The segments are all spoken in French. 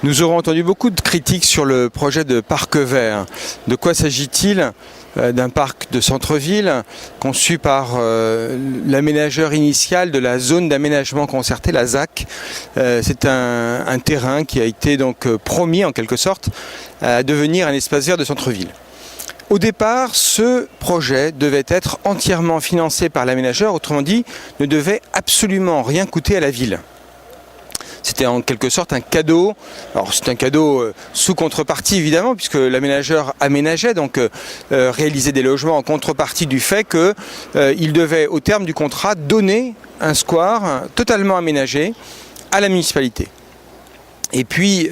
Nous aurons entendu beaucoup de critiques sur le projet de parc vert. De quoi s'agit-il ? D'un parc de centre-ville conçu par l'aménageur initial de la zone d'aménagement concerté, la ZAC. C'est un terrain qui a été donc promis en quelque sorte à devenir un espace vert de centre-ville. Au départ, ce projet devait être entièrement financé par l'aménageur, autrement dit, ne devait absolument rien coûter à la ville. C'était en quelque sorte un cadeau. Alors c'est un cadeau sous contrepartie évidemment, puisque l'aménageur aménageait, donc réalisait des logements en contrepartie du fait qu'il devait au terme du contrat donner un square totalement aménagé à la municipalité. Et puis,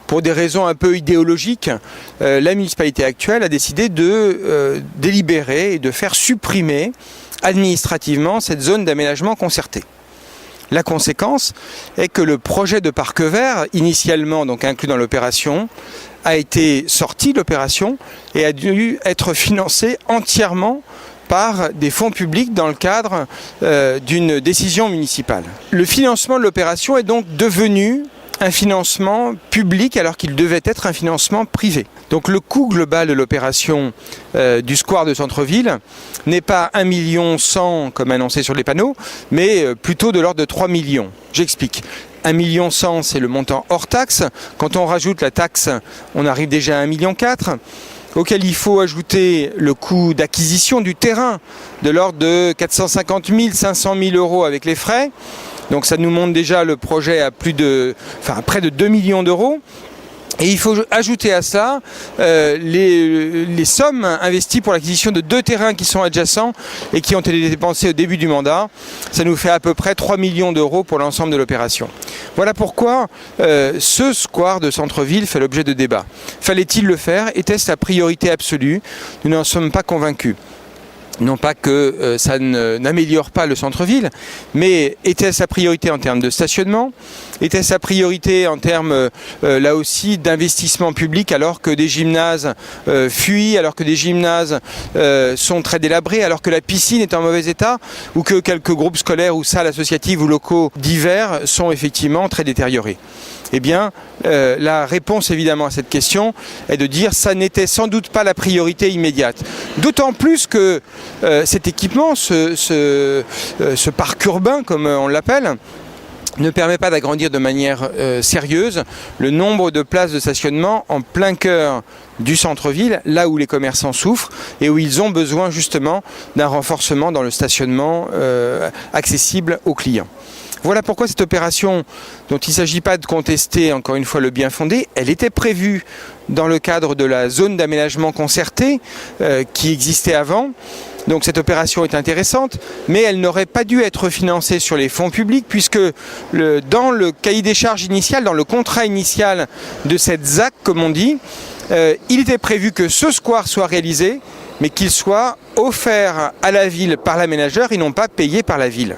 pour des raisons un peu idéologiques, la municipalité actuelle a décidé de délibérer et de faire supprimer administrativement cette zone d'aménagement concerté. La conséquence est que le projet de parc vert, initialement donc inclus dans l'opération, a été sorti de l'opération et a dû être financé entièrement par des fonds publics dans le cadre d'une décision municipale. Le financement de l'opération est donc devenu un financement public alors qu'il devait être un financement privé. Donc le coût global de l'opération du square de centre-ville n'est pas 1,1 million comme annoncé sur les panneaux, mais plutôt de l'ordre de 3 millions. J'explique. 1,1 million c'est le montant hors taxe. Quand on rajoute la taxe, on arrive déjà à 1,4 million, auquel il faut ajouter le coût d'acquisition du terrain de l'ordre de 450 000, 500 000 euros avec les frais. Donc ça nous monte déjà le projet à près de 2 millions d'euros. Et il faut ajouter à ça les sommes investies pour l'acquisition de 2 terrains qui sont adjacents et qui ont été dépensés au début du mandat. Ça nous fait à peu près 3 millions d'euros pour l'ensemble de l'opération. Voilà pourquoi ce square de centre-ville fait l'objet de débats. Fallait-il le faire? Était-ce la priorité absolue? Nous n'en sommes pas convaincus. Non pas que ça n'améliore pas le centre-ville, mais était-ce sa priorité en termes de stationnement? Était-ce sa priorité en termes, là aussi, d'investissement public alors que des gymnases fuient, alors que des gymnases sont très délabrés, alors que la piscine est en mauvais état, ou que quelques groupes scolaires ou salles associatives ou locaux divers sont effectivement très détériorés? Eh bien, la réponse évidemment à cette question est de dire que ça n'était sans doute pas la priorité immédiate. D'autant plus que cet équipement, ce parc urbain comme on l'appelle, ne permet pas d'agrandir de manière sérieuse le nombre de places de stationnement en plein cœur du centre-ville, là où les commerçants souffrent et où ils ont besoin justement d'un renforcement dans le stationnement accessible aux clients. Voilà pourquoi cette opération, dont il ne s'agit pas de contester encore une fois le bien fondé, elle était prévue dans le cadre de la zone d'aménagement concerté qui existait avant. Donc cette opération est intéressante, mais elle n'aurait pas dû être financée sur les fonds publics puisque dans le cahier des charges initial, dans le contrat initial de cette ZAC, comme on dit, il était prévu que ce square soit réalisé, mais qu'il soit offert à la ville par l'aménageur et non pas payé par la ville.